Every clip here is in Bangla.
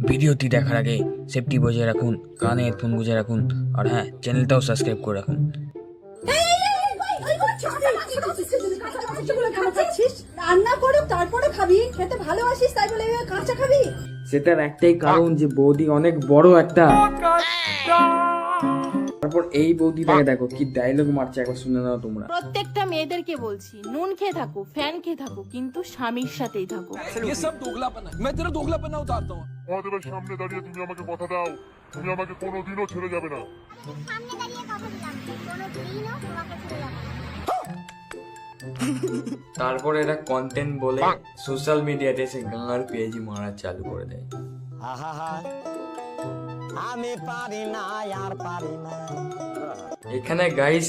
ভিডিওটি দেখার আগে সেফটি বজায় রাখুন, কানে হেডফোন গুঁজে রাখুন, আর হ্যাঁ, চ্যানেলটাও সাবস্ক্রাইব করে রাখুন। রান্না করে তারপরে খাবি, খেতে ভালোবাসিস তাই বলে এভাবে কাঁচা খাবি? সেটার একটাই কারণ যে বৌদি অনেক বড় একটা। তারপর এই বৌদিটাকে দেখো কি ডায়লগ মারছে, একবার শুনে নাও তোমরা। প্রত্যেকটা মেয়েদেরকে বলছি, নুন খেয়ে থাকো, ফ্যান খেয়ে থাকো, কিন্তু স্বামীর সাথেই থাকো। ये सब दोगलापन है। मैं तेरा दोगलापन उतारता हूँ। মহাদেবের সামনে দাঁড়িয়ে তুমি আমাকে কথা দাও, তুমি আমাকে কোনোদিনও ছেড়ে যাবে না। সামনে দাঁড়িয়ে কথা দিলাম, কোনোদিনও তোমাকে ছেড়ে যাবো না। তারপর এরা কন্টেন্ট বলে সোশ্যাল মিডিয়াতে এসে গাঁর পেজি মারা চালু করে দেয়। আমি পারি না আর পারি না। এখানে গাইস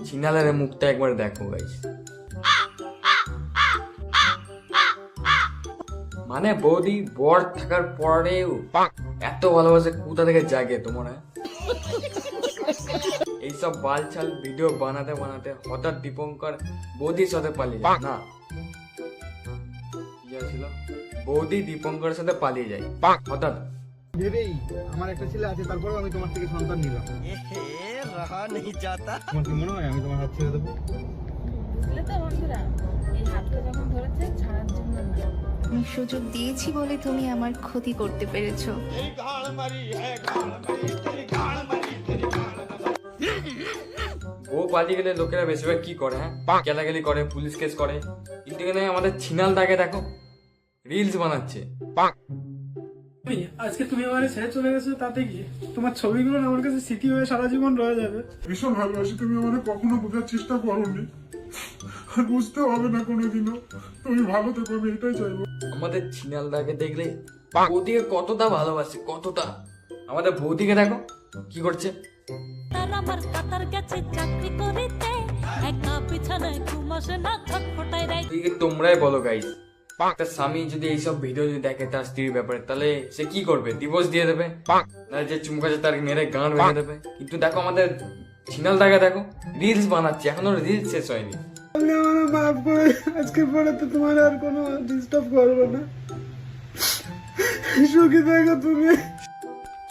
চিনালের মুখটা একবার দেখো গাইস, মানে বৌদি বর থাকার পরেও এত ভালোবাসে কোথা থেকে জাগে তোমরা? এইসব বালছাল ভিডিও বানাতে বানাতে হঠাৎ দীপঙ্কর বৌদির সাথে পালিয়ে যায় না, কি ছিল, বৌদি দীপঙ্করের সাথে পালিয়ে যায় হঠাৎ। ভেবেই আমার একটা ছেলে আছে, তারপরেও আমি তোমার থেকে সন্তান নিলাম। রহা নেই যাতা। তোমার কি মনে হয় আমি তোমার হাত ছেড়ে দেবো? বুঝলে তো বন্ধুরা, এই হাতটা যখন ধরেছে ছাড়ার জন্য না। আমি সুযোগ দিয়েছি বলে তুমি আমার ক্ষতি করতে পেরেছো। বউ পালিয়ে গেলে লোকেরা বেশিরভাগ কি করে, হ্যাঁ, কেলাকেলি করে, পুলিশ কেস করে। কিন্তু এখানে আমাদের ছিনাল দাগে দেখো রিলস বানাচ্ছে। আজকে তুমি আমার ছেড়ে চলে গেছো, তাতে কি তোমার ছবিগুলো আমার কাছে স্মৃতি হয়ে সারা জীবন রয়ে যাবে। ভীষণ ভালোবাসি, তুমি আমাকে কখনো বোঝার চেষ্টা করোনি, আর বুঝতে হবে না কোনোদিনও। তুমি ভালো থেকো, আমি এটাই চাইবো। আমাদের ছিনাল দাগে দেখলে বৌদিকে কতটা ভালোবাসে, কতটা। আমাদের বৌদিকে দেখো কি করছে। তোমরাই বলো গাইস, একটা স্বামী যদি এইসব ভিডিও যদি দেখে তার স্ত্রীর ব্যাপারে, তাহলে সে কি করবে? ডিভোর্স দিয়ে দেবে, না যে চুমকাছে তার মেরে গান ভেঙে দেবে। কিন্তু দেখো আমাদের ছিনাল দাগে দেখো রিলস বানাচ্ছে, এখনো রিলস শেষ হয়নি। আমার মাফ করে, আজকের পরে তো তোমার আর কোনো ডিস্টার্ব করবো না। সুখী থাকো তুমি।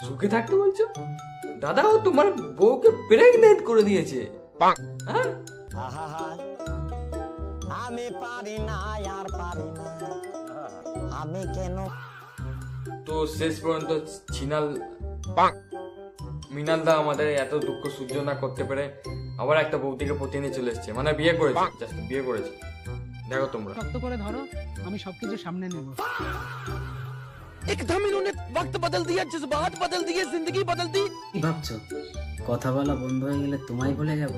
সুখে থাকতে বলছো? দাদা ও তোমার বউকে প্রেগনেন্ট করে দিয়েছে, হ্যাঁ? আমি পারি না আর পারি না। আমি কেন? তো শেষ পর্যন্ত ছিনাল মিনালদা আমাদের এত দুঃখ সহ্য না করতে পেরে আবার একটা বৌদিকে পতিয়ে নিয়ে চলে এসছে, মানে বিয়ে করেছে, জাস্ট বিয়ে করেছে। দেখো তোমরা শক্ত করে ধরো, আমি সবকিছু সামনে নেব। एकदम इन्होंने वक्त बदल दिया, जज्बात बदल दिए, जिंदगी बदल दी। কি ভাবছো? কথা বলা বন্ধ হয়ে গেলে তোমায় ভুলে যাব?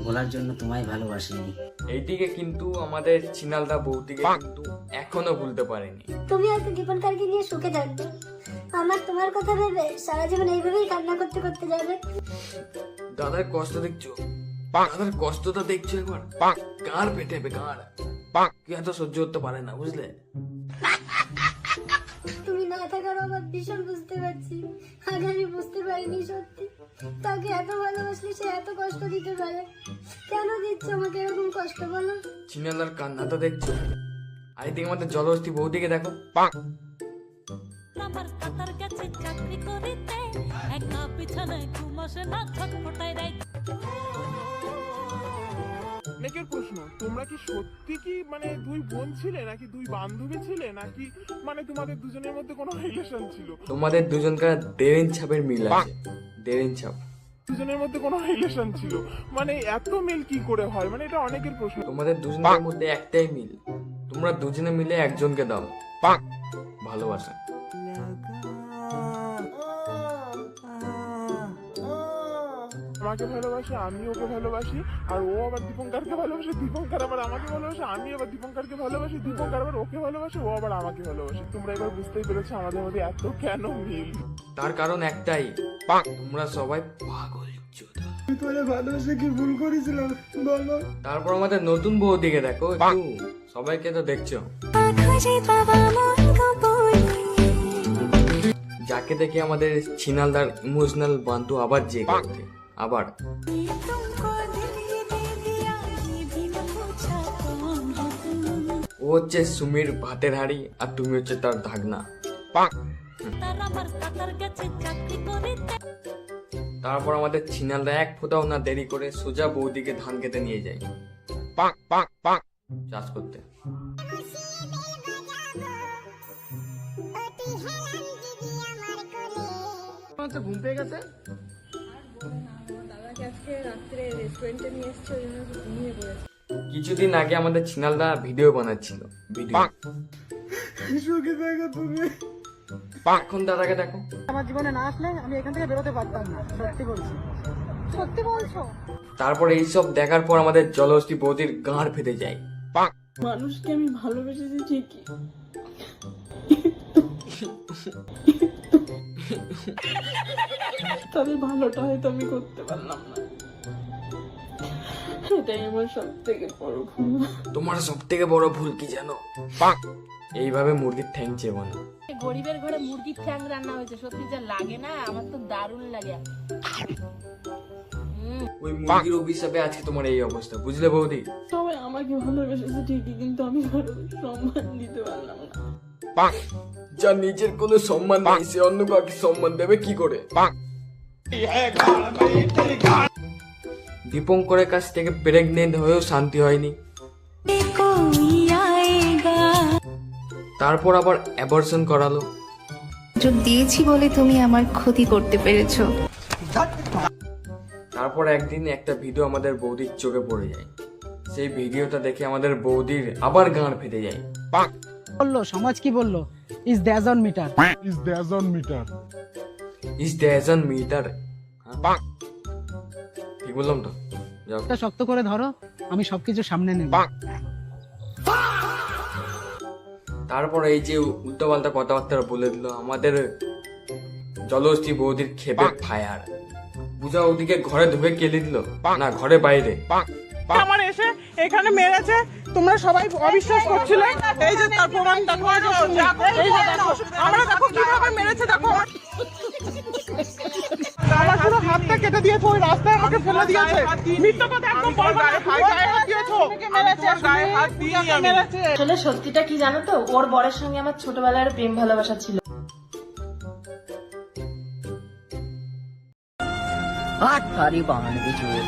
বলার জন্য তোমায় ভালোবাসিনি। এইদিকে কিন্তু আমাদের ছিনালদা বৌদিকে কিন্তু এখনো ভুলতে পারেনি। তুমি হয়তো দীপনকারকে নিয়ে সুখে থাকবে, আমার তোমার কথা ভেবে সারা জীবন এইভাবেই কান্না করতে করতে যাবে। দাদার কষ্ট দেখছো, দাদার কষ্টটা দেখছো একবার, গাঁড় পেটেবে গাঁড়, কি এত সহ্য করতে পারে না, বুঝলে? তুমি না থাকার আমার ভীষণ বুঝতে পারছি, আগে আমি বুঝতে পারিনি সত্যি তাকে এত ভালোবাসলে সে এত কষ্ট দিতে পারে। কেন দিচ্ছ আমাকে এরকম কষ্ট বলো? ছিনালদার কান্নাটা দেখছো, আর এদিকে আমাদের জলহস্তি বৌদিকে দেখো, অনেকের প্রশ্ন, তোমরা কি সত্যি কি মানে দুই বোন ছিলে, নাকি দুই বান্ধবী ছিলে, নাকি মানে তোমাদের দুজনের মধ্যে কোনো রিলেশন ছিল? তোমাদের দুজনকার দেড় ছাপের মিল আছে, দেড় ছাপ। দুজনের মধ্যে কোনো রিলেশন ছিল, মানে এত মিল কি করে হয়? মানে এটা অনেকের প্রশ্ন। তোমাদের দুজনের মধ্যে একটাই মিল, তোমরা দুজনে মিলে একজনকে দাও ভালোবাসা। আমাকে ভালোবাসে, আমি ওকে ভালোবাসি, আর ও আবার দীপঙ্করকে ভালোবাসে, দীপঙ্কর আবার আমাকে ভালোবাসে, আমি আবার দীপঙ্করকে ভালোবাসি, দীপঙ্কর আবার ওকে ভালোবাসে, ও আবার আমাকে ভালোবাসে। তোমরা এবার বুঝতেই পেরেছো আমাদের মধ্যে এত কেন মিল। তার কারণ একটাই, তোমরা সবাই পাগল চোদা। আমি তোমার ভালোবাসে কি ভুল করেছিলাম বলো? তারপর আমাদের নতুন বউ দিকে দেখো একটু, সবাইকে তো দেখছো, যাকে দেখে আমাদের ছিনালদার ইমোশনাল বান্ধু আবার জেগে ওঠে। আবার ও হচ্ছে সুমির ভাতের হাড়ি, আর তুমি হচ্ছে তার ধাগনা। তারপর আমাদের ছিনালরা এক ফোঁটাও না দেরি করে সোজা বৌদিকে ধান খেতে নিয়ে যায় চাষ করতে। ঘুম পেয়ে গেছে। কিছুদিন আগে আমাদের ছিনালরা ভিডিও বানাচ্ছিল, ভিডিও এখন দাদাকে দেখো। আমার জীবনে না আসলে আমি এখান থেকে বেরোতে পারতাম না, সত্যি বলছি। সত্যি বলছো? তারপর এইসব দেখার পর আমাদের জলহস্তি বৌদির গাঁড় ফেটে যায়। মানুষকে আমি ভালোবেসেছি ঠিকই, তাদের ভালোটা হয়তো আমি করতে পারলাম না, এটাই আমার সব থেকে বড় ভুল। তোমার সব থেকে বড় ভুল কি জানো? এইভাবে মুরগির ঠ্যাং চেবো না। গরিবের ঘরে মুরগির ঠ্যাং রান্না হয়েছে, সত্যি যা লাগে না, আমার তো দারুণ লাগে। ওই মুরগির অভিশাপে আজকে তোমার এই অবস্থা, বুঝলে বৌদি? সবাই আমাকে ভালোবেসেছে ঠিকই, কিন্তু আমি কারো সম্মান দিতে পারলাম না। যার নিজের কোনো সম্মান নেই সে অন্য কাউকে সম্মান দেবে কি করে? দীপঙ্করের কাছ থেকে প্রেগনেন্ট হয়েও শান্তি হয়নি, তারপর আবার অ্যাবর্শন করালো। দিয়েছি বলে তুমি আমার ক্ষতি করতে পেরেছো। তারপর একদিন একটা ভিডিও আমাদের বৌদির চোখে পড়ে যায়, সেই ভিডিওটা দেখে আমাদের বৌদির আবার গাঁড় ফেটে যায়। বললো সমাজ কি বললো? Is dozen metre. Is dozen metre. Is dozen metre, ঠিক বললাম তো? যাও। শক্ত করে ধরো, আমি সবকিছু সামনে নেব। তারপর এই যে উল্টোপাল্টা কথাবার্তা বলে দিল, আমাদের জলহস্তি বৌদির ক্ষেপে ফায়ার। পূজা ওদিকে ঘরে ঢুকে কেলে দিল, না ঘরে বাইরে। আমার এসে এখানে মেরেছে, তোমরা সবাই অবিশ্বাস করছিলে। এই যে তার প্রমাণ দেখো, এই যে দেখো, আমরা দেখো কিভাবে মেরেছে, দেখো আমার পুরো হাতটা কেটে দিয়েছে, ওই রাস্তায় আমাকে ফেলে দিয়েছে। মিথ্যা কথা একদম বলবে না, গায়ে হাত দিয়েছো, গায়ে হাত দিয়ে মেরেছে। আসলে সত্যিটা কি জানো তো, ওর বরের সঙ্গে আমার ছোটবেলার প্রেম ভালোবাসা ছিল। হাত খারি বান বিচুর